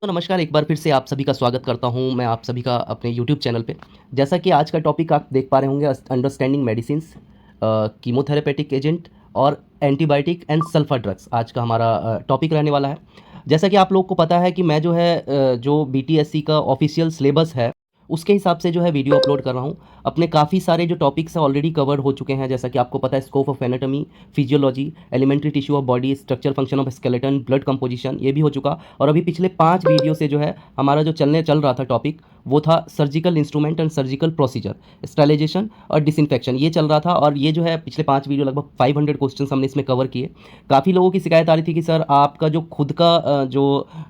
तो नमस्कार, एक बार फिर से आप सभी का स्वागत करता हूं मैं आप सभी का अपने यूट्यूब चैनल पे। जैसा कि आज का टॉपिक आप देख पा रहे होंगे, अंडरस्टैंडिंग मेडिसिन्स, कीमोथेरेपेटिक एजेंट और एंटीबायोटिक एंड सल्फर ड्रग्स आज का हमारा टॉपिक रहने वाला है। जैसा कि आप लोग को पता है कि मैं जो है जो बीटीएससी का ऑफिशियल सिलेबस है उसके हिसाब से जो है वीडियो अपलोड कर रहा हूँ। अपने काफ़ी सारे जो टॉपिक्स हैं ऑलरेडी कवर्ड हो चुके हैं, जैसा कि आपको पता है scope of anatomy, physiology, elementary tissue of body, structure function of skeleton, blood composition, ये भी हो चुका। और अभी पिछले 5 वीडियो से जो है हमारा जो चल रहा था टॉपिक वो था surgical instrument and surgical procedure, sterilisation और डिसइंफेक्शन, ये चल रहा था। और ये जो है पिछले 5 वीडियो लगभग 500 क्वेश्चन हमने इसमें कवर किए। काफ़ी लोगों की शिकायत आ रही थी कि सर आपका जो खुद का जो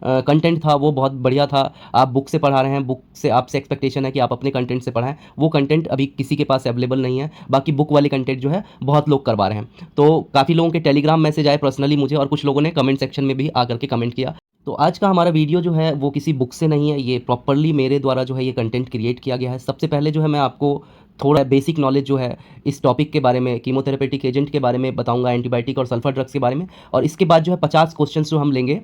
कंटेंट था वो बहुत बढ़िया था, आप बुक से पढ़ा रहे हैं, बुक से आपसे एक्सपेक्टेशन है कि आप अपने कंटेंट से पढ़ाएं, वो कंटेंट अभी किसी के पास अवेलेबल नहीं है। बाकी बुक वाले कंटेंट जो है बहुत लोग करवा रहे हैं। तो काफ़ी लोगों के टेलीग्राम मैसेज आए पर्सनली मुझे, और कुछ लोगों ने कमेंट सेक्शन में भी आकर के कमेंट किया। तो आज का हमारा वीडियो जो है वो किसी बुक से नहीं है, ये प्रॉपरली मेरे द्वारा जो है ये कंटेंट क्रिएट किया गया है। सबसे पहले जो है मैं आपको थोड़ा बेसिक नॉलेज जो है इस टॉपिक के बारे में, कीमोथेरेपेटिक एजेंट के बारे में बताऊंगा, एंटीबायोटिक और सल्फर ड्रग्स के बारे में। और इसके बाद जो है 50 क्वेश्चन जो हम लेंगे,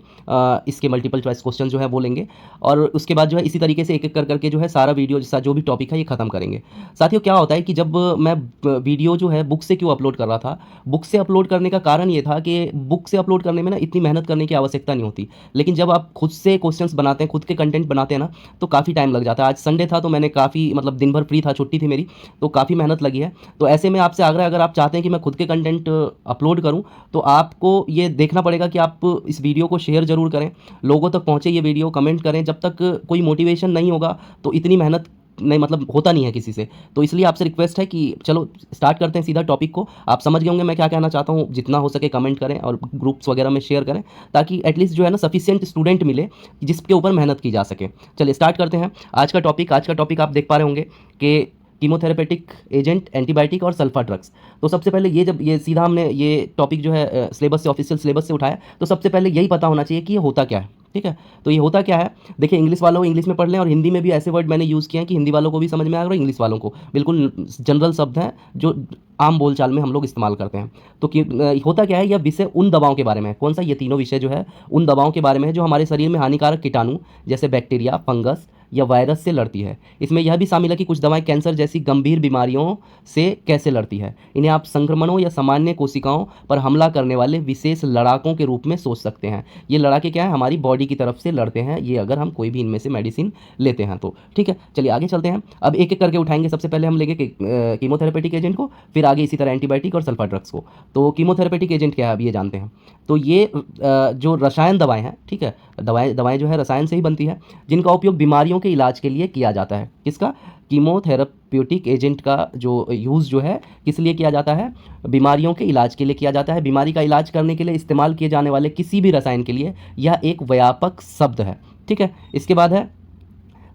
इसके मल्टीपल चॉइस क्वेश्चन जो है वो लेंगे। और उसके बाद जो है इसी तरीके से एक एक कर करके जो है सारा वीडियो जैसा जो भी टॉपिक है ये खत्म करेंगे। साथियों, क्या होता है कि जब मैं वीडियो जो है बुक से क्यों अपलोड कर रहा था, बुक से अपलोड करने का कारण ये था कि बुक से अपलोड करने में ना इतनी मेहनत करने की आवश्यकता नहीं होती। लेकिन जब आप खुद से क्वेश्चंस बनाते हैं, खुद के कंटेंट बनाते हैं ना, तो काफ़ी टाइम लग जाता है। आज संडे था तो मैंने काफ़ी मतलब दिन भर फ्री था, छुट्टी थी मेरी, तो काफ़ी मेहनत लगी है। तो ऐसे में आपसे आग्रह, अगर आप चाहते हैं कि मैं खुद के कंटेंट अपलोड करूं तो आपको ये देखना पड़ेगा कि आप इस वीडियो को शेयर ज़रूर करें, लोगों तक पहुंचे ये वीडियो, कमेंट करें। जब तक कोई मोटिवेशन नहीं होगा तो इतनी मेहनत नहीं, मतलब होता नहीं है किसी से। तो इसलिए आपसे रिक्वेस्ट है कि चलो स्टार्ट करते हैं सीधा टॉपिक को। आप समझ गए होंगे मैं क्या कहना चाहता हूँ। जितना हो सके कमेंट करें और ग्रुप्स वगैरह में शेयर करें, ताकि एटलीस्ट जो है ना सफिशिएंट स्टूडेंट मिले जिसके ऊपर मेहनत की जा सके। चलिए स्टार्ट करते हैं आज का टॉपिक। आज का टॉपिक आप देख पा रहे होंगे कि कीमोथेरेपेटिक एजेंट, एंटीबायोटिक और सल्फर ड्रग्स। तो सबसे पहले ये, जब ये सीधा हमने ये टॉपिक जो है सिलेबस से, ऑफिशियल सिलेबस से उठाया, तो सबसे पहले यही पता होना चाहिए कि ये होता क्या है। ठीक है, तो ये होता क्या है, देखिए इंग्लिश वालों इंग्लिश में पढ़ लें, और हिंदी में भी ऐसे वर्ड मैंने यूज़ किए हैं कि हिंदी वालों को भी समझ में आ रहा है, इंग्लिश वालों को बिल्कुल जनरल शब्द हैं जो आम बोलचाल में हम लोग इस्तेमाल करते हैं। तो कि होता क्या है, यह विषय उन दवाओं के बारे में है। कौन सा? ये तीनों विषय जो है उन दवाओं के बारे में है जो हमारे शरीर में हानिकारक कीटाणु जैसे बैक्टीरिया, फंगस या वायरस से लड़ती है। इसमें यह भी शामिल है कि कुछ दवाएं कैंसर जैसी गंभीर बीमारियों से कैसे लड़ती है। इन्हें आप संक्रमणों या सामान्य कोशिकाओं पर हमला करने वाले विशेष लड़ाकों के रूप में सोच सकते हैं। ये लड़ाके क्या है, हमारी बॉडी की तरफ से लड़ते हैं ये, अगर हम कोई भी इनमें से मेडिसिन लेते हैं तो। ठीक है, चलिए आगे चलते हैं। अब एक एक करके उठाएंगे। सबसे पहले हम लेंगे कीमोथेरेपेटिक एजेंट को, फिर आगे इसी तरह एंटीबायोटिक और सल्फर ड्रग्स को। तो कीमोथेरेपेटिक एजेंट क्या है अब ये जानते हैं। तो ये जो रसायन दवाएं हैं, ठीक है, दवाएं जो है रसायन से ही बनती है, जिनका उपयोग बीमारियों के इलाज के लिए किया जाता है। किसका? कीमोथेरेप्यूटिक एजेंट का जो यूज़ जो है किस लिए किया जाता है? बीमारियों के इलाज के लिए किया जाता है। बीमारी का इलाज करने के लिए इस्तेमाल किए जाने वाले किसी भी रसायन के लिए यह एक व्यापक शब्द है। ठीक है, इसके बाद है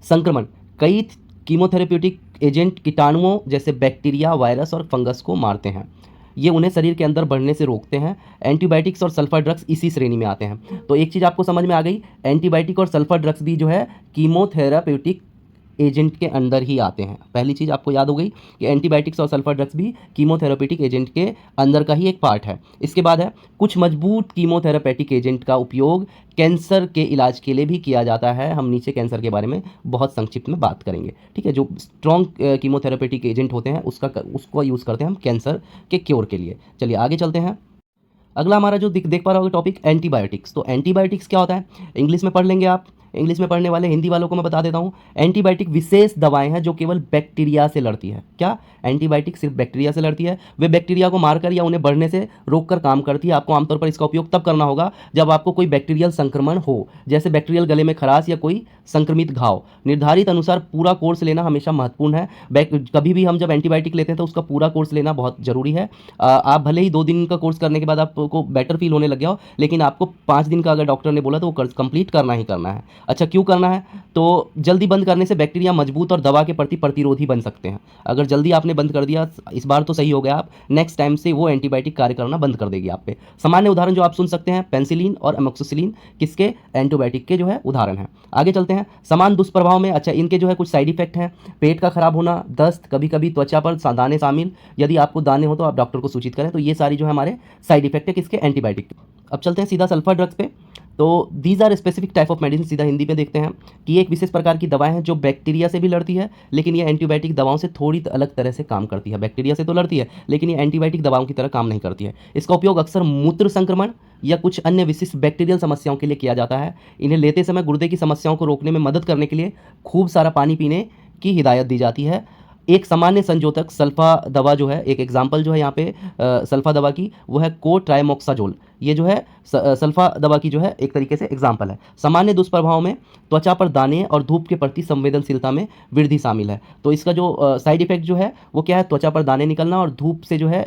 संक्रमण। कई कीमोथेरेप्यूटिक एजेंट कीटाणुओं जैसे बैक्टीरिया, वायरस और फंगस को मारते हैं। ये उन्हें शरीर के अंदर बढ़ने से रोकते हैं। एंटीबायोटिक्स और सल्फर ड्रग्स इसी श्रेणी में आते हैं। तो एक चीज़ आपको समझ में आ गई, एंटीबायोटिक और सल्फर ड्रग्स भी जो है कीमोथेराप्यूटिक एजेंट के अंदर ही आते हैं। पहली चीज़ आपको याद हो गई कि एंटीबायोटिक्स और सल्फर ड्रग्स भी कीमोथेरेपेटिक एजेंट के अंदर का ही एक पार्ट है। इसके बाद है कुछ मजबूत कीमोथेरेपेटिक एजेंट का उपयोग कैंसर के इलाज के लिए भी किया जाता है। हम नीचे कैंसर के बारे में बहुत संक्षिप्त में बात करेंगे। ठीक है, जो स्ट्रॉन्ग कीमोथेरेपेटिक एजेंट होते हैं उसको यूज़ करते हैं हम कैंसर के क्योर के लिए। चलिए आगे चलते हैं। अगला हमारा जो देख पा रहे होगे टॉपिक, एंटीबायोटिक्स। तो एंटीबायोटिक्स क्या होता है, इंग्लिश में पढ़ लेंगे आप। इंग्लिश में पढ़ने वाले हिंदी वालों को मैं बता देता हूँ, एंटीबायोटिक विशेष दवाएं हैं जो केवल बैक्टीरिया से लड़ती है। क्या? एंटीबायोटिक सिर्फ बैक्टीरिया से लड़ती है। वे बैक्टीरिया को मारकर या उन्हें बढ़ने से रोककर काम करती है। आपको आमतौर पर इसका उपयोग तब करना होगा जब आपको कोई बैक्टीरियल संक्रमण हो, जैसे बैक्टीरियल गले में खराश या कोई संक्रमित घाव। निर्धारित अनुसार पूरा कोर्स लेना हमेशा महत्वपूर्ण है। कभी भी हम जब एंटीबायोटिक लेते हैं तो उसका पूरा कोर्स लेना बहुत ज़रूरी है। आप भले ही 2 दिन का कोर्स करने के बाद आपको बेटर फील होने लग गया हो, लेकिन आपको 5 दिन का अगर डॉक्टर ने बोला तो वो कंप्लीट करना ही करना है। अच्छा, क्यों करना है? तो जल्दी बंद करने से बैक्टीरिया मजबूत और दवा के प्रति प्रतिरोधी बन सकते हैं। अगर जल्दी आपने बंद कर दिया, इस बार तो सही हो गया, आप नेक्स्ट टाइम से वो एंटीबायोटिक कार्य करना बंद कर देगी आप पे। सामान्य उदाहरण जो आप सुन सकते हैं, पेनिसिलिन और एमोक्सिसिलिन किसके? एंटीबायोटिक के जो है उदाहरण हैं। आगे चलते हैं। समान दुष्प्रभाव में, अच्छा इनके जो है कुछ साइड इफेक्ट हैं। पेट का खराब होना, दस्त, कभी कभी त्वचा पर दाने शामिल। यदि आपको दाने हो तो आप डॉक्टर को सूचित करें। तो ये सारी जो है हमारे साइड इफेक्ट है किसके? एंटीबायोटिक। अब चलते हैं सीधा सल्फर ड्रग्स पे। तो these are specific type of medicine, सीधा हिंदी में देखते हैं कि ये एक विशेष प्रकार की दवाएं हैं जो बैक्टीरिया से भी लड़ती है, लेकिन ये एंटीबायोटिक दवाओं से थोड़ी अलग तरह से काम करती है। बैक्टीरिया से तो लड़ती है, लेकिन ये एंटीबायोटिक दवाओं की तरह काम नहीं करती है। इसका उपयोग अक्सर मूत्र संक्रमण या कुछ अन्य विशिष्ट बैक्टीरियल समस्याओं के लिए किया जाता है। इन्हें लेते समय गुर्दे की समस्याओं को रोकने में मदद करने के लिए खूब सारा पानी पीने की हिदायत दी जाती है। एक सामान्य संयोजक सल्फा दवा जो है, एक एग्जाम्पल जो है यहाँ पे सल्फा दवा की, वो है कोट्राइमोक्साजोल। ये जो है सल्फा दवा की जो है एक तरीके से एग्जाम्पल है। सामान्य दुष्प्रभाव में त्वचा पर दाने और धूप के प्रति संवेदनशीलता में वृद्धि शामिल है। तो इसका जो साइड इफेक्ट जो है वो क्या है, त्वचा पर दाने निकलना और धूप से जो है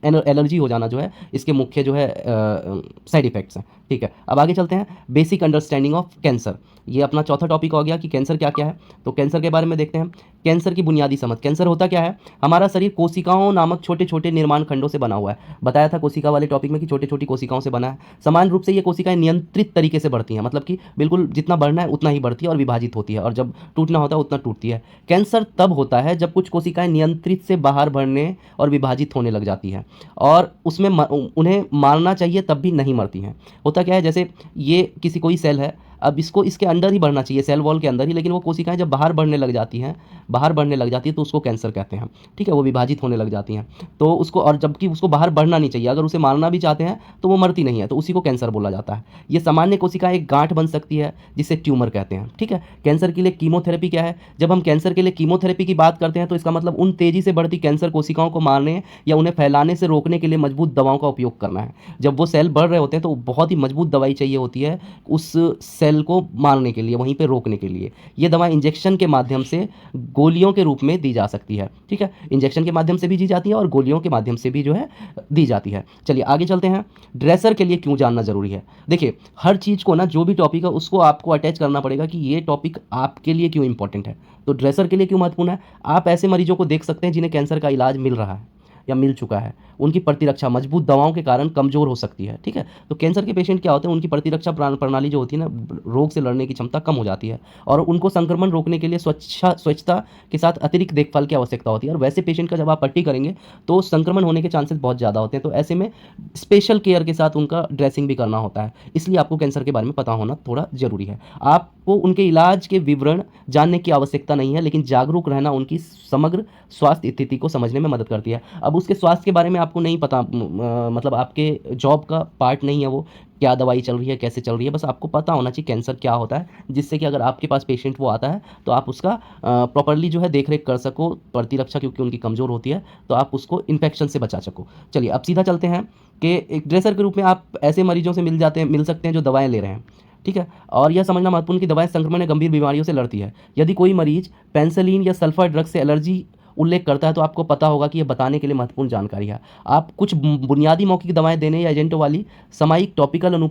एलर्जी हो जाना जो है इसके मुख्य जो है साइड इफेक्ट्स हैं। ठीक है, अब आगे चलते हैं। बेसिक अंडरस्टैंडिंग ऑफ कैंसर, ये अपना चौथा टॉपिक हो गया कि कैंसर क्या क्या है। तो कैंसर के बारे में देखते हैं। कैंसर की बुनियादी समझ। कैंसर होता क्या है? हमारा शरीर कोशिकाओं नामक छोटे छोटे निर्माण खंडों से बना हुआ है। बताया था कोशिका वाले टॉपिक में कि छोटे छोटी कोशिकाओं से बना है। समान रूप से ये कोशिकाएं नियंत्रित तरीके से बढ़ती हैं, मतलब कि बिल्कुल जितना बढ़ना है उतना ही बढ़ती है और विभाजित होती है, और जब टूटना होता है उतना टूटती है। कैंसर तब होता है जब कुछ कोशिकाएं नियंत्रित से बाहर बढ़ने और विभाजित होने लग जाती हैं, और उसमें उन्हें मारना चाहिए तब भी नहीं मरती हैं। होता क्या है, जैसे ये किसी कोई सेल है, अब इसको इसके अंदर ही बढ़ना चाहिए, सेल वॉल के अंदर ही, लेकिन वो कोशिकाएं जब बाहर बढ़ने लग जाती हैं, तो उसको कैंसर कहते हैं। ठीक है, वो विभाजित होने लग जाती हैं तो उसको, और जबकि उसको बाहर बढ़ना नहीं चाहिए, अगर उसे मारना भी चाहते हैं तो वो मरती नहीं है, तो उसी को कैंसर बोला जाता है। ये सामान्य कोशिकाएं एक गांठ बन सकती है जिसे ट्यूमर कहते हैं। ठीक है, कैंसर के लिए कीमोथेरेपी क्या है? जब हम कैंसर के लिए कीमोथेरेपी की बात करते हैं तो इसका मतलब उन तेजी से बढ़ती कैंसर कोशिकाओं को मारने या उन्हें फैलाने से रोकने के लिए मजबूत दवाओं का उपयोग करना है। जब वो सेल बढ़ रहे होते हैं तो बहुत ही मजबूत दवाई चाहिए होती है उस सेल को मारने के लिए, वहीं पे रोकने के लिए। ये दवा इंजेक्शन के माध्यम से गोलियों के रूप में दी जा सकती है। ठीक है, इंजेक्शन के माध्यम से भी दी जाती है और गोलियों के माध्यम से भी जो है दी जाती है। चलिए आगे चलते हैं। ड्रेसर के लिए क्यों जानना जरूरी है? देखिए, हर चीज़ को ना, जो भी टॉपिक है उसको आपको अटैच करना पड़ेगा कि ये टॉपिक आपके लिए क्यों इंपॉर्टेंट है। तो ड्रेसर के लिए क्यों महत्वपूर्ण है? आप ऐसे मरीजों को देख सकते हैं जिन्हें कैंसर का इलाज मिल रहा है या मिल चुका है। उनकी प्रतिरक्षा मजबूत दवाओं के कारण कमजोर हो सकती है। ठीक है, तो कैंसर के पेशेंट क्या होते हैं, उनकी प्रतिरक्षा प्रणाली जो होती है ना, रोग से लड़ने की क्षमता कम हो जाती है, और उनको संक्रमण रोकने के लिए स्वच्छता के साथ अतिरिक्त देखभाल की आवश्यकता होती है। और वैसे पेशेंट का जब आप पट्टी करेंगे तो संक्रमण होने के चांसेस बहुत ज़्यादा होते हैं। तो ऐसे में स्पेशल केयर के साथ उनका ड्रेसिंग भी करना होता है। इसलिए आपको कैंसर के बारे में पता होना थोड़ा जरूरी है। आपको उनके इलाज के विवरण जानने की आवश्यकता नहीं है, लेकिन जागरूक रहना उनकी समग्र स्वास्थ्य स्थिति को समझने में मदद करती है। अब उसके स्वास्थ्य के बारे में आपको नहीं पता, मतलब आपके जॉब का पार्ट नहीं है वो, क्या दवाई चल रही है, कैसे चल रही है, बस आपको पता होना चाहिए कैंसर क्या होता है, जिससे कि अगर आपके पास पेशेंट वो आता है तो आप उसका प्रॉपरली जो है देख रेख कर सको, प्रतिरक्षा क्योंकि उनकी कमज़ोर होती है, तो आप उसको इन्फेक्शन से बचा सको। चलिए अब सीधा चलते हैं कि एक ड्रेसर के रूप में आप ऐसे मरीजों से मिल सकते हैं जो दवाएँ ले रहे हैं। ठीक है, और यह समझना महत्वपूर्ण कि दवाएं संक्रमण या गंभीर बीमारियों से लड़ती है। यदि कोई मरीज पेंसिलिन या सल्फर ड्रग से एलर्जी उल्लेख करता है तो आपको पता होगा कि यह बताने के लिए महत्वपूर्ण जानकारी है। आप कुछ बुनियादी मौखिक दवाएं देने या एजेंटों वाली सामयिक टॉपिकल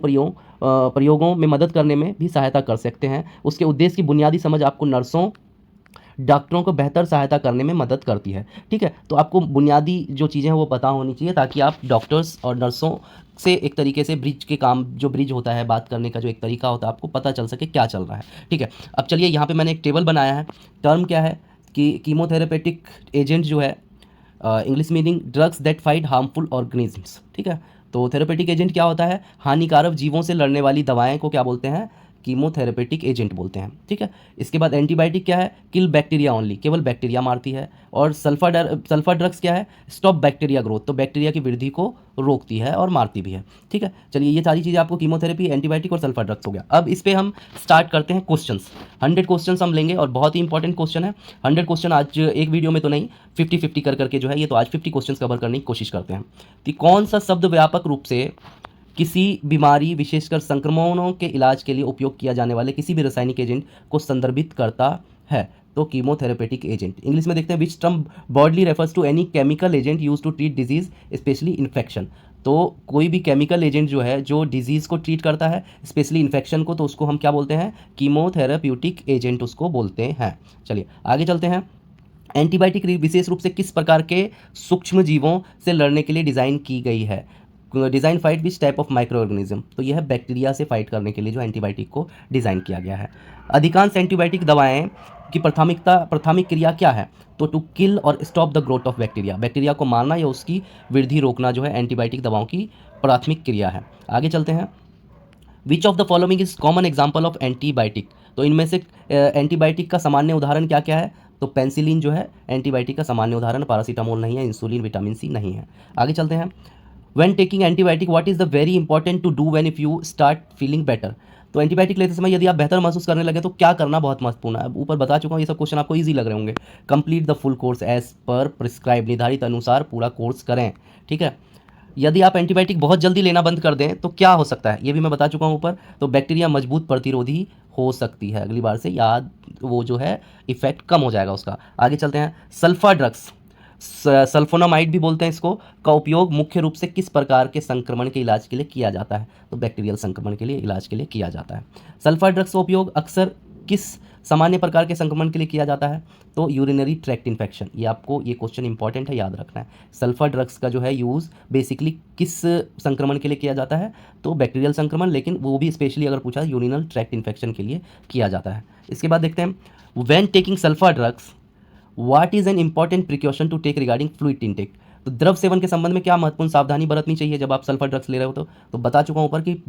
प्रयोगों में मदद करने में भी सहायता कर सकते हैं। उसके उद्देश्य की बुनियादी समझ आपको नर्सों डॉक्टरों को बेहतर सहायता करने में मदद करती है। ठीक है, तो आपको बुनियादी जो चीज़ें हैं वो पता होनी चाहिए, ताकि आप डॉक्टर्स और नर्सों से एक तरीके से ब्रिज के काम, जो ब्रिज होता है बात करने का जो एक तरीका होता है, आपको पता चल सके क्या चल रहा है। ठीक है, अब चलिए यहाँ पे मैंने एक टेबल बनाया है। टर्म क्या है कि कीमोथेरेपेटिक एजेंट जो है, English meaning drugs that fight harmful organisms. ठीक है, तो थेरेपेटिक एजेंट क्या होता है? हानिकारक जीवों से लड़ने वाली दवाएं को क्या बोलते हैं? कीमोथेरेपेटिक एजेंट बोलते हैं। ठीक है, इसके बाद एंटीबायोटिक क्या है? किल बैक्टीरिया ओनली, केवल बैक्टीरिया मारती है। और सल्फर ड्रग्स क्या है? स्टॉप बैक्टीरिया ग्रोथ, तो बैक्टीरिया की वृद्धि को रोकती है और मारती भी है। ठीक है, चलिए ये सारी चीज़ें आपको कीमोथेरेपी, एंटीबायोटिक और सल्फर ड्रग्स हो गया। अब इस पर हम स्टार्ट करते हैं क्वेश्चंस। 100 क्वेश्चंस हम लेंगे और बहुत ही इंपॉर्टेंट क्वेश्चन है। 100 क्वेश्चन आज एक वीडियो में तो नहीं, 50-50 करके जो है ये, तो आज 50 क्वेश्चंस कवर करने की कोशिश करते हैं। तो कौन सा शब्द व्यापक रूप से किसी बीमारी, विशेषकर संक्रमणों के इलाज के लिए उपयोग किया जाने वाले किसी भी रासायनिक एजेंट को संदर्भित करता है? तो कीमोथेरेपेटिक एजेंट। इंग्लिश में देखते हैं, which term broadly refers to any chemical agent use to treat disease specially infection. तो कोई भी केमिकल एजेंट जो है जो डिजीज़ को ट्रीट करता है, स्पेशली इन्फेक्शन को, तो उसको हम क्या बोलते हैं? कीमोथेरेप्यूटिक एजेंट उसको बोलते हैं। चलिए आगे चलते हैं। एंटीबायोटिक विशेष रूप से किस प्रकार के सूक्ष्म जीवों से लड़ने के लिए डिज़ाइन की गई है? Design fight which type of micro organism, तो यह है बैक्टीरिया से फाइट करने के लिए जो एंटीबायोटिक को डिज़ाइन किया गया है। अधिकांश एंटीबायोटिक दवाएं की प्राथमिक क्रिया क्या है? तो टू किल और stop the growth of bacteria, bacteria को मारना या उसकी वृद्धि रोकना जो है एंटीबायोटिक दवाओं की प्राथमिक क्रिया है। आगे चलते हैं। विच of the following is common example of antibiotic, तो इनमें से एंटीबायोटिक का सामान्य उदाहरण क्या क्या है, तो पेंसिलिन जो है एंटीबायोटिक का सामान्य उदाहरण, पैरासीटामोल नहीं है, इंसुलिन, विटामिन सी नहीं है। आगे चलते हैं, when taking antibiotic what is the very important to do when if you start feeling better, तो एंटीबायोटिक लेते समय यदि आप बेहतर महसूस करने लगे तो क्या करना बहुत महत्वपूर्ण है। अब ऊपर बता चुका हूँ, ये सब क्वेश्चन आपको इजी लग रहे होंगे। Complete the full course as per prescribe, निर्धारित अनुसार पूरा कोर्स करें, ठीक है। यदि आप एंटीबायोटिक बहुत जल्दी लेना बंद कर दें तो क्या हो सकता है, ये भी मैं बता चुका हूँ ऊपर, तो बैक्टीरिया मजबूत प्रतिरोधी हो सकती है, अगली बार से याद, वो जो है इफेक्ट कम हो जाएगा उसका। आगे चलते हैं, सल्फा ड्रग्स, सल्फोनामाइड भी बोलते हैं इसको, का उपयोग मुख्य रूप से किस प्रकार के संक्रमण के इलाज के लिए किया जाता है, तो बैक्टीरियल संक्रमण के लिए इलाज के लिए किया जाता है। सल्फा ड्रग्स का उपयोग अक्सर किस सामान्य प्रकार के संक्रमण के लिए किया जाता है, तो यूरिनरी ट्रैक्ट इन्फेक्शन, ये आपको ये क्वेश्चन इंपॉर्टेंट है, याद रखना है। सल्फा ड्रग्स का जो है यूज़ बेसिकली किस संक्रमण के लिए किया जाता है, तो बैक्टीरियल संक्रमण, लेकिन वो भी स्पेशली अगर पूछा यूरिनल ट्रैक्ट इन्फेक्शन के लिए किया जाता है। इसके बाद देखते हैं, when taking sulfa drugs what is an important precaution to take regarding fluid intake, तो द्रव सेवन के संबंध में क्या महत्वपूर्ण सावधानी बरतनी चाहिए जब आप सल्फर ड्रग्स ले रहे हो, तो बता चुका हूं ऊपर कि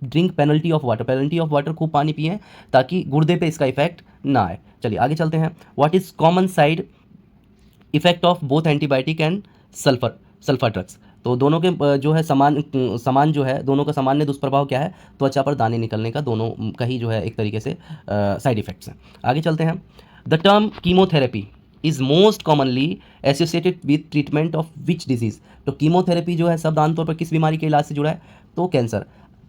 drink penalty of water, penalty of water, खूब पानी पिए ताकि गुर्दे पे इसका इफेक्ट ना आए। चलिए आगे चलते हैं, what is common side effect of both antibiotic and sulphur drugs, तो दोनों के जो है समान जो है, दोनों का सामान्य दुष्प्रभाव क्या है, त्वचा पर दाने निकलने का, दोनों का ही जो है एक तरीके से साइड इफेक्ट्स हैं। आगे चलते हैं, the term chemotherapy is most commonly associated with treatment of which disease, तो कीमोथेरेपी जो है शब्द आमतौर पर किस बीमारी के इलाज से जुड़ा है, तो कैंसर।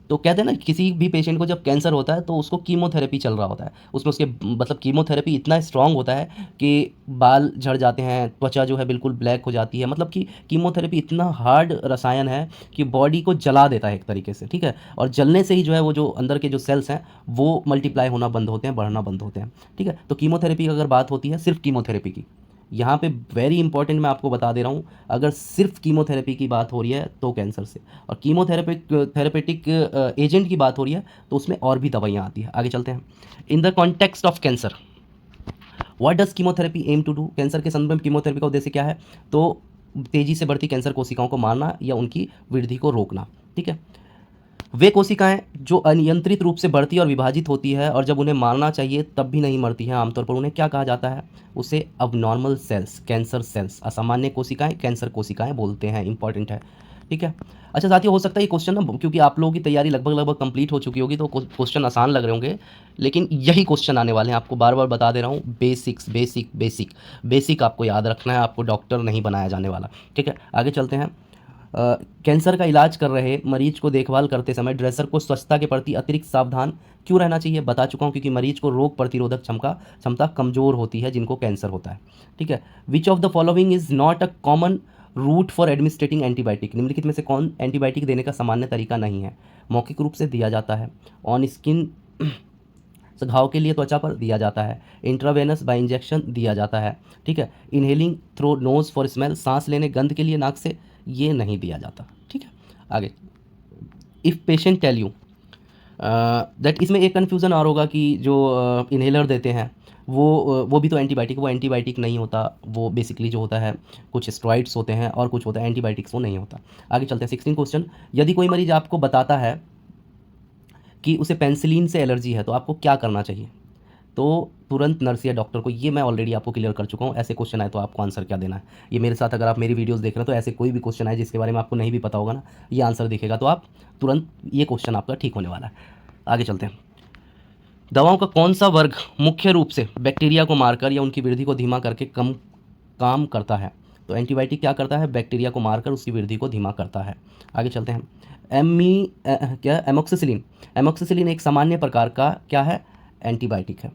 तो कहते हैं ना, किसी भी पेशेंट को जब कैंसर होता है तो उसको कीमोथेरेपी चल रहा होता है, उसमें उसके मतलब कीमोथेरेपी इतना स्ट्रांग होता है कि बाल झड़ जाते हैं, त्वचा जो है बिल्कुल ब्लैक हो जाती है, मतलब कि कीमोथेरेपी इतना हार्ड रसायन है कि बॉडी को जला देता है एक तरीके से, ठीक है। और जलने से ही जो है वो जो अंदर के जो सेल्स हैं वो मल्टीप्लाई होना बंद होते हैं, बढ़ना बंद होते हैं, ठीक है। तो कीमोथेरेपी की अगर बात होती है, सिर्फ कीमोथेरेपी की, यहाँ पे वेरी इंपॉर्टेंट मैं आपको बता दे रहा हूँ, अगर सिर्फ कीमोथेरेपी की बात हो रही है तो कैंसर से, और थेरेपेटिक एजेंट की बात हो रही है तो उसमें और भी दवाइयाँ आती है। आगे चलते हैं, in the context of cancer what does chemotherapy aim to do, cancer के संदर्भ में कीमोथेरेपी का उद्देश्य क्या है, तो तेजी से बढ़ती कैंसर कोशिकाओं को मारना या उनकी वृद्धि को रोकना, ठीक है। वे कोशिकाएं जो अनियंत्रित रूप से बढ़ती और विभाजित होती है और जब उन्हें मारना चाहिए तब भी नहीं मरती हैं, आमतौर पर उन्हें क्या कहा जाता है, उसे अबनॉर्मल सेल्स, कैंसर सेल्स, असामान्य कोशिकाएं कैंसर कोशिकाएं बोलते हैं, इंपॉर्टेंट है, ठीक है। अच्छा साथियों, हो सकता है ये क्वेश्चन ना, क्योंकि आप लोगों की तैयारी लगभग कंप्लीट हो चुकी होगी तो क्वेश्चन आसान लग रहे होंगे, लेकिन यही क्वेश्चन आने वाले हैं, आपको बार बार बता दे रहा हूँ, बेसिक्स बेसिक बेसिक बेसिक आपको याद रखना है, आपको डॉक्टर नहीं बनाया जाने वाला, ठीक है। आगे चलते हैं, कैंसर का इलाज कर रहे मरीज को देखभाल करते समय ड्रेसर को स्वच्छता के प्रति अतिरिक्त सावधान क्यों रहना चाहिए, बता चुका हूँ, क्योंकि मरीज को रोग प्रतिरोधक क्षमता कमजोर होती है जिनको कैंसर होता है, ठीक है। Which of the following is not a common route for administering antibiotic, निम्नलिखित में से कौन एंटीबायोटिक देने का सामान्य तरीका नहीं है, मौखिक रूप से दिया जाता है, ऑन स्किन घाव के लिए त्वचा पर दिया जाता है, इंट्रावेनस बाय इंजेक्शन दिया जाता है, ठीक है, inhaling through nose for smell, सांस लेने गंध के लिए नाक से, ये नहीं दिया जाता, ठीक है। आगे, if patient tell you that, इसमें एक कन्फ्यूज़न और होगा कि जो इन्हेलर देते हैं वो भी तो एंटीबायोटिक, वो एंटीबायोटिक नहीं होता, वो बेसिकली जो होता है कुछ स्टेरॉइड्स होते हैं और कुछ होता है एंटीबायोटिक्स, वो नहीं होता। आगे चलते हैं, 16 क्वेश्चन, यदि कोई मरीज आपको बताता है कि उसे पेंसिलिन से एलर्जी है तो आपको क्या करना चाहिए, तो तुरंत नर्स या डॉक्टर को, ये मैं ऑलरेडी आपको क्लियर कर चुका हूँ, ऐसे क्वेश्चन आए तो आपको आंसर क्या देना है, ये मेरे साथ अगर आप मेरी वीडियोस देख रहे हैं तो ऐसे कोई भी क्वेश्चन आए जिसके बारे में आपको नहीं भी पता होगा ना, ये आंसर दिखेगा तो आप तुरंत, ये क्वेश्चन आपका ठीक होने वाला है। आगे चलते हैं, दवाओं का कौन सा वर्ग मुख्य रूप से बैक्टीरिया को मारकर या उनकी वृद्धि को धीमा करके कम काम करता है, तो एंटीबायोटिक क्या करता है, बैक्टीरिया को मारकर उसकी वृद्धि को धीमा करता है। आगे चलते हैं, एमोक्सिसिलिन, एमोक्सिसिलिन एक सामान्य प्रकार का क्या है, एंटीबायोटिक है।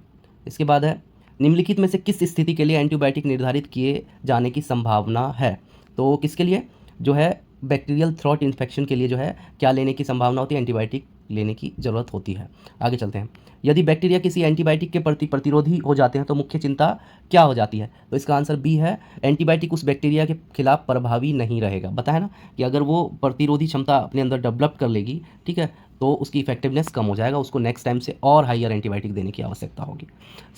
इसके बाद है, निम्नलिखित में से किस स्थिति के लिए एंटीबायोटिक निर्धारित किए जाने की संभावना है, तो किसके लिए, जो है बैक्टीरियल थ्रोट इन्फेक्शन के लिए जो है क्या लेने की संभावना होती है, एंटीबायोटिक लेने की ज़रूरत होती है। आगे चलते हैं, यदि बैक्टीरिया किसी एंटीबायोटिक के प्रति प्रतिरोधी हो जाते हैं तो मुख्य चिंता क्या हो जाती है, तो इसका आंसर बी है, एंटीबायोटिक उस बैक्टीरिया के खिलाफ प्रभावी नहीं रहेगा। बताया ना कि अगर वो प्रतिरोधी क्षमता अपने अंदर डेवलप कर लेगी, ठीक है, तो उसकी इफेक्टिवनेस कम हो जाएगा, उसको नेक्स्ट टाइम से और हाइयर एंटीबायोटिक देने की आवश्यकता होगी।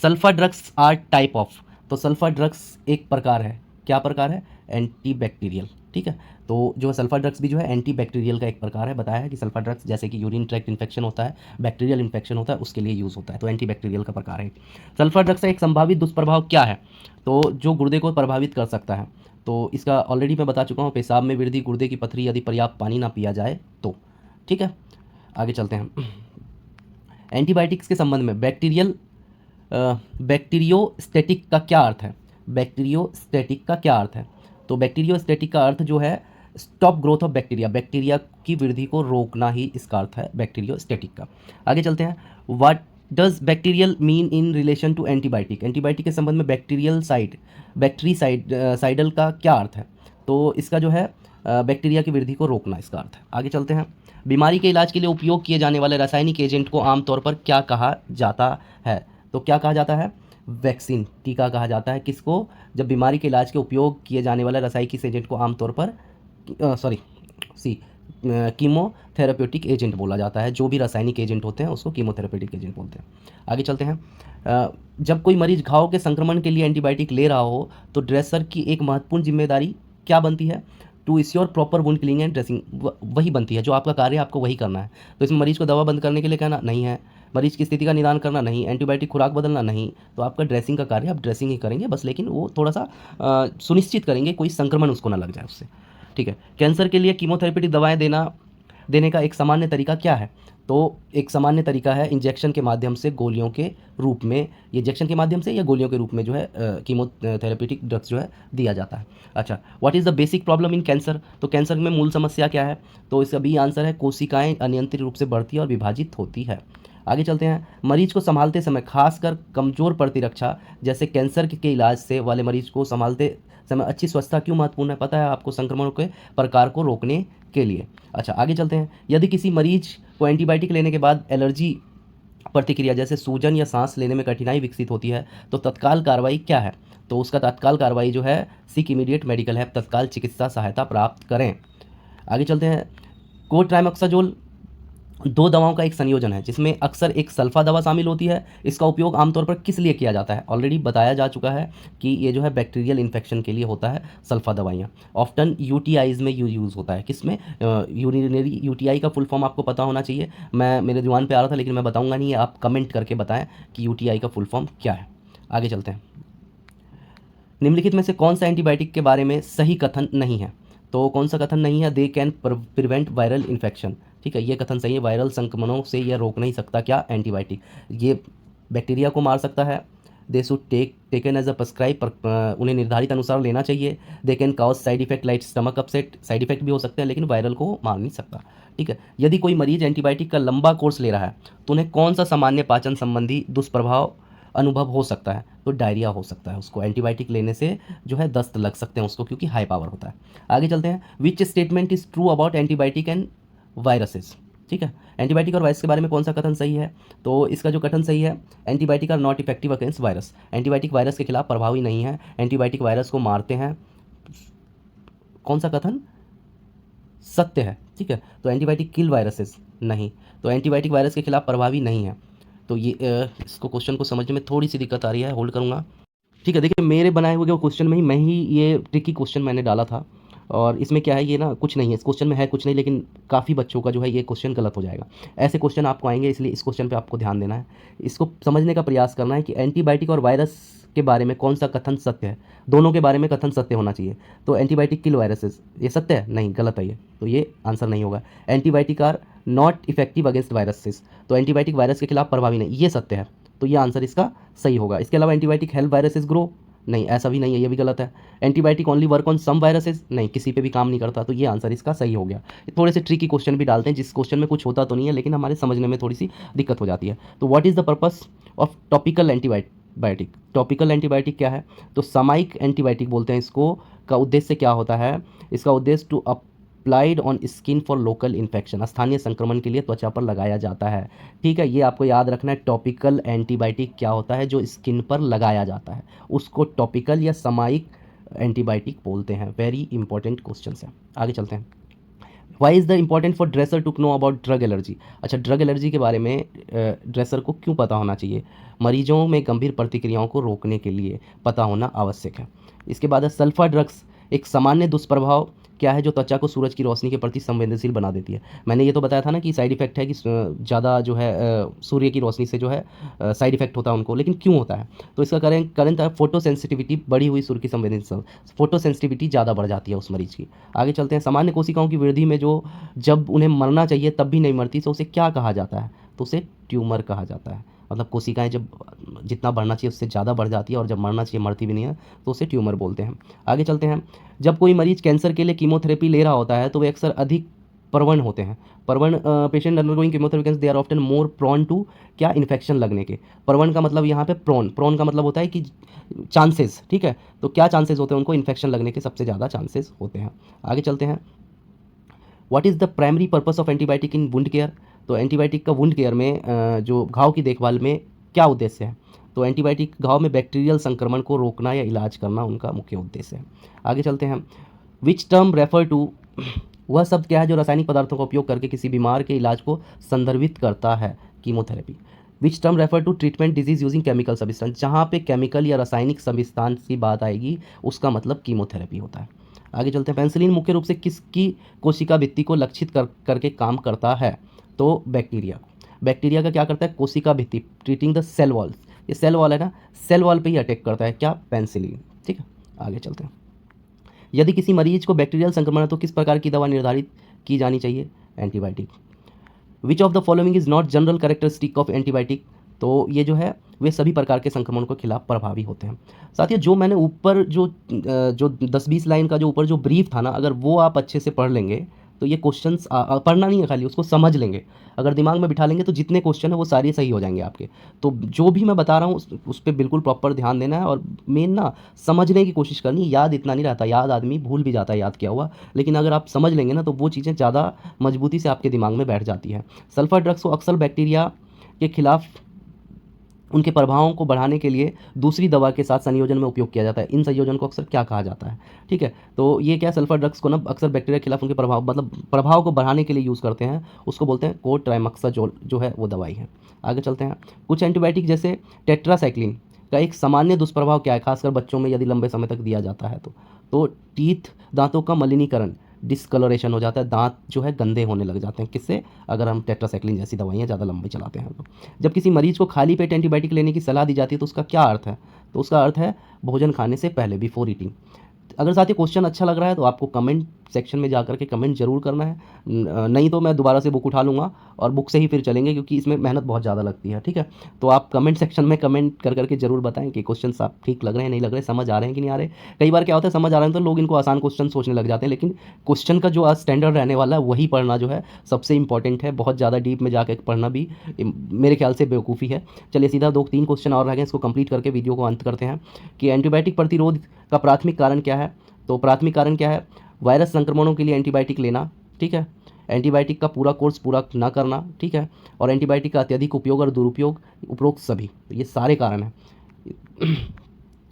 Sulphur drugs are type of, तो सल्फर ड्रग्स एक प्रकार है, क्या प्रकार है, एंटीबैक्टीरियल, ठीक है। तो जो सल्फर ड्रग्स भी जो है एंटी बैक्टीरियल का एक प्रकार है। बताया है कि सल्फर ड्रग्स जैसे कि यूरिन ट्रैक्ट इन्फेक्शन होता है, बैक्टीरियल इन्फेक्शन होता है, उसके लिए यूज़ होता है, तो एंटी बैक्टीरियल का प्रकार है। सल्फर ड्रग्स का एक संभावित दुष्प्रभाव क्या है? तो जो गुर्दे को प्रभावित कर सकता है, तो इसका ऑलरेडी मैं बता चुका हूँ, पेशाब में वृद्धि, गुर्दे की पथरी यदि पर्याप्त पानी ना पिया जाए तो। ठीक है, आगे चलते हैं। एंटीबायोटिक्स के संबंध में बैक्टीरियोस्टैटिक का क्या अर्थ है? बैक्टीरियोस्टैटिक का क्या अर्थ है? तो बैक्टीरियोस्टैटिक का अर्थ जो है stop growth of bacteria, bacteria की वृद्धि को रोकना ही इसका अर्थ है बैक्टीरियोस्टैटिक का। आगे चलते हैं। What does bacterial mean in relation to antibiotic? Antibiotic के संबंध में साइडल का क्या अर्थ है? तो इसका जो है बैक्टीरिया की वृद्धि को रोकना इसका अर्थ है। आगे चलते हैं। बीमारी के इलाज के लिए उपयोग किए जाने वाले रासायनिक एजेंट को आमतौर पर क्या कहा जाता है? तो क्या कहा जाता है? वैक्सीन, टीका कहा जाता है। किसको? जब बीमारी के इलाज के उपयोग किए जाने वाले रासायनिक एजेंट को आमतौर पर कीमोथेरेप्यूटिक एजेंट बोला जाता है। जो भी रासायनिक एजेंट होते हैं उसको कीमोथेरेप्यूटिक एजेंट बोलते हैं। आगे चलते हैं। जब कोई मरीज घाव के संक्रमण के लिए एंटीबायोटिक ले रहा हो तो ड्रेसर की एक महत्वपूर्ण जिम्मेदारी क्या बनती है? To ensure proper wound cleaning and dressing, वही बनती है, जो आपका कार्य है आपको वही करना है। तो इसमें मरीज को दवा बंद करने के लिए कहना नहीं है, मरीज की स्थिति का निदान करना नहीं, एंटीबायोटिक खुराक बदलना नहीं। तो आपका ड्रेसिंग का कार्य आप ड्रेसिंग ही करेंगे बस, लेकिन वो थोड़ा सा सुनिश्चित करेंगे कोई संक्रमण उसको ना लग जाए उससे। ठीक है। कैंसर के लिए कीमोथेरेप्यूटिक दवाएं देने का एक सामान्य तरीका क्या है? तो एक सामान्य तरीका है इंजेक्शन के माध्यम से, गोलियों के रूप में, इंजेक्शन के माध्यम से या गोलियों के रूप में जो है कीमोथेरेप्यूटिक ड्रग्स जो है दिया जाता है। अच्छा, what is the basic problem in cancer? तो कैंसर में मूल समस्या क्या है? तो इसका बी आंसर है कोशिकाएं अनियंत्रित रूप से बढ़ती और विभाजित होती है। आगे चलते हैं। मरीज को संभालते समय, खासकर कमजोर प्रतिरक्षा जैसे कैंसर के इलाज से वाले मरीज को संभालते समय अच्छी स्वच्छता क्यों महत्वपूर्ण है? पता है आपको, संक्रमण के प्रकार को रोकने के लिए। अच्छा, आगे चलते हैं। यदि किसी मरीज को एंटीबायोटिक लेने के बाद एलर्जी प्रतिक्रिया जैसे सूजन या सांस लेने में कठिनाई विकसित होती है तो तत्काल कार्रवाई क्या है? तो उसका तत्काल कार्रवाई जो है सीक इमीडिएट मेडिकल हेल्प, तत्काल चिकित्सा सहायता प्राप्त करें। आगे चलते हैं। कोट्राइमेक्साजोल दो दवाओं का एक संयोजन है जिसमें अक्सर एक सल्फा दवा शामिल होती है। इसका उपयोग आमतौर पर किस लिए किया जाता है? ऑलरेडी बताया जा चुका है कि ये जो है बैक्टीरियल इन्फेक्शन के लिए होता है सल्फा दवाइयाँ। ऑफ्टन यूटीआईज में यूज़ होता है। किसमें? यूरिनरी यूटीआई का फुल फॉर्म आपको पता होना चाहिए। मैं मेरे जुबान पे आ रहा था लेकिन मैं बताऊंगा नहीं, आप कमेंट करके बताएं कि यूटीआई का फुल फॉर्म क्या है। आगे चलते हैं। निम्नलिखित में से कौन सा एंटीबायोटिक के बारे में सही कथन नहीं है? तो कौन सा कथन नहीं है? They can prevent viral infection. ठीक है, ये कथन सही है। वायरल संक्रमणों से यह रोक नहीं सकता क्या? एंटीबायोटिक। ये बैक्टीरिया को मार सकता है। They should taken as a prescribe, पर उन्हें निर्धारित अनुसार लेना चाहिए। They can cause side effect like stomach upset, side effect भी हो सकते हैं लेकिन वायरल को मार नहीं सकता। ठीक है। यदि कोई मरीज एंटीबायोटिक का लंबा कोर्स ले रहा है तो उन्हें कौन सा सामान्य पाचन संबंधी दुष्प्रभाव अनुभव हो सकता है? तो डायरिया हो सकता है उसको। एंटीबायोटिक लेने से जो है दस्त लग सकते हैं उसको, क्योंकि हाई पावर होता है। आगे चलते हैं। Which statement is true about antibiotic and viruses? ठीक है, एंटीबायोटिक और वायरस के बारे में कौन सा कथन सही है? तो इसका जो कथन सही है, antibiotic are not effective against virus. Antibiotic virus के खिलाफ प्रभावी नहीं है, एंटीबायोटिक वायरस को मारते हैं। कौन सा कथन सत्य है? ठीक है, तो एंटीबायोटिक किल वायरसेस नहीं, तो एंटीबायोटिक वायरस के खिलाफ प्रभावी नहीं है। तो ये इसको क्वेश्चन को समझने में थोड़ी सी दिक्कत आ रही है, होल्ड करूँगा। ठीक है, देखिए मेरे बनाए हुए क्वेश्चन में ही मैं ही ये ट्रिकी क्वेश्चन मैंने डाला था, और इसमें क्या है, ये ना कुछ नहीं है, इस क्वेश्चन में है कुछ नहीं, लेकिन काफ़ी बच्चों का जो है ये क्वेश्चन गलत हो जाएगा। ऐसे क्वेश्चन आपको आएंगे, इसलिए इस क्वेश्चन पे आपको ध्यान देना है, इसको समझने का प्रयास करना है कि एंटीबायोटिक और वायरस के बारे में कौन सा कथन सत्य है। दोनों के बारे में कथन सत्य होना चाहिए। तो एंटीबायोटिक किल वायरसेस, ये सत्य है? नहीं, गलत है ये, तो ये आंसर नहीं होगा। Antibiotic are not effective against viruses, तो एंटीबायोटिक वायरस के खिलाफ प्रभावी नहीं, ये सत्य है, तो ये आंसर इसका सही होगा। इसके अलावा एंटीबायोटिक हेल्प वायरसेस ग्रो, नहीं, ऐसा भी नहीं है, ये भी गलत है। Antibiotic only work on some viruses, नहीं, किसी पे भी काम नहीं करता, तो ये आंसर इसका सही हो गया। थोड़े से ट्रिकी क्वेश्चन भी डालते हैं, जिस क्वेश्चन में कुछ होता तो नहीं है लेकिन हमारे समझने में थोड़ी सी दिक्कत हो जाती है। तो what is the purpose of topical antibiotic? Topical antibiotic क्या है? तो सामयिक एंटीबायोटिक बोलते हैं इसको। का उद्देश्य क्या होता है? इसका उद्देश्य to applied on skin for local infection, स्थानीय संक्रमण के लिए त्वचा पर लगाया जाता है। ठीक है, ये आपको याद रखना है। टॉपिकल एंटीबायोटिक क्या होता है? जो स्किन पर लगाया जाता है उसको टॉपिकल या सामयिक एंटीबायोटिक बोलते हैं। वेरी इंपॉर्टेंट क्वेश्चन है। आगे चलते हैं। Why is the important for dresser to know about drug allergy? अच्छा, ड्रग एलर्जी के बारे में ड्रेसर को क्यों पता होना चाहिए? मरीजों में गंभीर प्रतिक्रियाओं को रोकने के लिए पता होना आवश्यक है। इसके बाद है सल्फर ड्रग्स एक सामान्य दुष्प्रभाव क्या है जो त्वचा को सूरज की रोशनी के प्रति संवेदनशील बना देती है? मैंने ये तो बताया था ना कि साइड इफ़ेक्ट है कि ज़्यादा जो है सूर्य की रोशनी से जो है साइड इफ़ेक्ट होता है उनको, लेकिन क्यों होता है? तो इसका कारण था फोटो सेंसिटिविटी, बढ़ी हुई सूर्य की संवेदनशीलता, फोटो सेंसिटिविटी ज़्यादा बढ़ जाती है उस मरीज़ की। आगे चलते हैं, सामान्य कोशिकाओं की वृद्धि में जो जब उन्हें मरना चाहिए तब भी नहीं मरती, तो उसे क्या कहा जाता है? तो उसे ट्यूमर कहा जाता है। मतलब कोशिकाएँ जब जितना बढ़ना चाहिए उससे ज़्यादा बढ़ जाती है और जब मरना चाहिए मरती भी नहीं है, तो उसे ट्यूमर बोलते हैं। आगे चलते हैं, जब कोई मरीज़ कैंसर के लिए कीमोथेरेपी ले रहा होता है तो वे अक्सर अधिक प्रवण होते हैं। प्रवण patient undergoing chemotherapy they are often more prone to क्या? इन्फेक्शन लगने के। प्रवण का मतलब यहाँ पे प्रोन का मतलब होता है कि चांसेस, ठीक है? तो क्या चांसेस होते हैं उनको? इन्फेक्शन लगने के सबसे ज़्यादा चांसेस होते हैं। आगे चलते हैं, what is the primary purpose of antibiotic in wound care? तो एंटीबायोटिक का वुंड केयर में जो घाव की देखभाल में क्या उद्देश्य है? तो एंटीबायोटिक घाव में बैक्टीरियल संक्रमण को रोकना या इलाज करना उनका मुख्य उद्देश्य है। आगे चलते हैं, विच टर्म रेफर टू, वह शब्द क्या है जो रासायनिक पदार्थों का उपयोग करके किसी बीमार के इलाज को संदर्भित करता है? Chemotherapy. Which term refer to treatment disease using chemical substance, जहाँ पे केमिकल या रासायनिक सब्सटेंस की बात आएगी उसका मतलब कीमोथेरेपी होता है। आगे चलते हैं, पेंसिलिन मुख्य रूप से किसकी कोशिका भित्ति को लक्षित करके काम करता है? तो बैक्टीरिया। बैक्टीरिया का क्या करता है? कोशिका भित्ति, ट्रीटिंग द सेल वॉल्स, ये सेल वॉल है ना, सेल वॉल पे ही अटैक करता है क्या? पेंसिलिन। ठीक है, आगे चलते हैं, यदि किसी मरीज को बैक्टीरियल संक्रमण है तो किस प्रकार की दवा निर्धारित की जानी चाहिए? Antibiotic. Which of the following is not general characteristic of antibiotic? तो ये जो है वे सभी प्रकार के संक्रमण के खिलाफ प्रभावी होते हैं। साथियों, जो मैंने ऊपर जो 10-20 लाइन का जो ऊपर जो ब्रीफ था ना, अगर वो आप अच्छे से पढ़ लेंगे तो ये क्वेश्चंस पढ़ना नहीं है खाली, उसको समझ लेंगे, अगर दिमाग में बिठा लेंगे तो जितने क्वेश्चन है वो सारे सही हो जाएंगे आपके। तो जो भी मैं बता रहा हूँ उस पर बिल्कुल प्रॉपर ध्यान देना है और मेन ना समझने की कोशिश करनी है। याद इतना नहीं रहता, याद आदमी भूल भी जाता है याद किया हुआ, लेकिन अगर आप समझ लेंगे ना तो वो चीज़ें ज़्यादा मजबूती से आपके दिमाग में बैठ जाती है। सल्फर ड्रग्स को अक्सर बैक्टीरिया के खिलाफ उनके प्रभावों को बढ़ाने के लिए दूसरी दवा के साथ संयोजन में उपयोग किया जाता है। इन संयोजन को अक्सर क्या कहा जाता है? ठीक है, तो ये क्या, सल्फर ड्रग्स को ना अक्सर बैक्टीरिया के खिलाफ उनके प्रभाव मतलब प्रभाव को बढ़ाने के लिए यूज़ करते हैं, उसको बोलते हैं कोट्राइमेक्साजोल जो है वो दवाई है। आगे चलते हैं, कुछ एंटीबायोटिक जैसे टेट्रासाइक्लिन का एक सामान्य दुष्प्रभाव क्या है, खासकर बच्चों में यदि लंबे समय तक दिया जाता है तो टीथ, दांतों का मलिनीकरण, डिस्कलरेशन हो जाता है, दांत जो है गंदे होने लग जाते हैं। किससे? अगर हम टेट्रासाइक्लिन जैसी दवाइयाँ ज़्यादा लंबे चलाते हैं तो। जब किसी मरीज को खाली पेट एंटीबायोटिक लेने की सलाह दी जाती है तो उसका क्या अर्थ है? तो उसका अर्थ है भोजन खाने से पहले, बिफोर ईटिंग। अगर साथियों क्वेश्चन अच्छा लग रहा है तो आपको कमेंट सेक्शन में जा करके कमेंट जरूर करना है, नहीं तो मैं दोबारा से बुक उठा लूँगा और बुक से ही फिर चलेंगे, क्योंकि इसमें मेहनत बहुत ज़्यादा लगती है। ठीक है, तो आप कमेंट सेक्शन में कमेंट कर करके जरूर बताएं कि क्वेश्चन आप ठीक लग रहे हैं, नहीं लग रहे, समझ आ रहे हैं कि नहीं आ रहे। कई बार क्या होता है, समझ आ रहे हैं तो लोग इनको आसान क्वेश्चन सोचने लग जाते हैं, लेकिन क्वेश्चन का जो स्टैंडर्ड रहने वाला है वही पढ़ना जो है सबसे इंपॉर्टेंट है। बहुत ज़्यादा डीप में जाकर पढ़ना भी मेरे ख्याल से बेवकूफ़ी है। चलिए सीधा 2-3 क्वेश्चन और रह गए, इसको कंप्लीट करके वीडियो को अंत करते हैं कि एंटीबायोटिक प्रतिरोध का प्राथमिक कारण क्या है? तो प्राथमिक कारण क्या है? वायरस संक्रमणों के लिए एंटीबायोटिक लेना, ठीक है, एंटीबायोटिक का पूरा कोर्स पूरा ना करना, ठीक है, और एंटीबायोटिक का अत्यधिक उपयोग और दुरुपयोग, उपरोक्त सभी, तो ये सारे कारण हैं।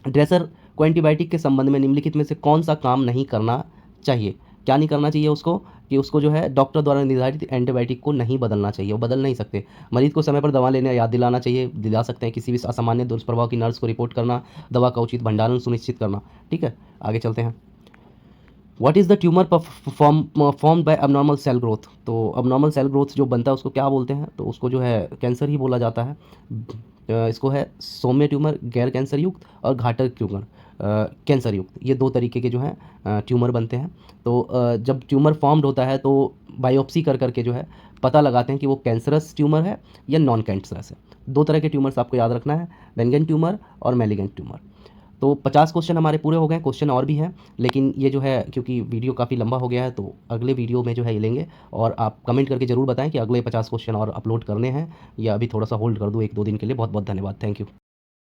ड्रेसर को एंटीबायोटिक के संबंध में निम्नलिखित में से कौन सा काम नहीं करना चाहिए? क्या नहीं करना चाहिए उसको? कि उसको जो है डॉक्टर द्वारा निर्धारित एंटीबायोटिक को नहीं बदलना चाहिए, वो बदल नहीं सकते। मरीज को समय पर दवा लेने याद दिलाना चाहिए, दिला सकते हैं। किसी भी असामान्य दुष्प्रभाव की नर्स को रिपोर्ट करना, दवा का उचित भंडारण सुनिश्चित करना। ठीक है, आगे चलते हैं, what is the tumour form by abnormal cell growth? तो अबनॉर्मल सेल ग्रोथ जो बनता है उसको क्या बोलते हैं? तो उसको जो है कैंसर ही बोला जाता है। इसको है सौम्य ट्यूमर, गैर कैंसर युक्त, और घातक ट्यूमर, कैंसर युक्त। ये 2 तरीके के जो है ट्यूमर बनते हैं। तो जब ट्यूमर फॉर्म्ड होता है तो बायोप्सी कर करके जो है पता लगाते हैं कि वो कैंसरस ट्यूमर है या नॉन कैंसरस है। 2 तरह के ट्यूमर्स आपको याद रखना है, बेनिग्न ट्यूमर और मैलिग्नेंट ट्यूमर। तो 50 क्वेश्चन हमारे पूरे हो गए, क्वेश्चन और भी हैं, लेकिन ये जो है क्योंकि वीडियो काफ़ी लंबा हो गया है तो अगले वीडियो में जो है ये लेंगे। और आप कमेंट करके ज़रूर बताएं कि अगले 50 क्वेश्चन और अपलोड करने हैं या अभी थोड़ा सा होल्ड कर दूँ 1-2 दिन के लिए। बहुत बहुत धन्यवाद, थैंक यू।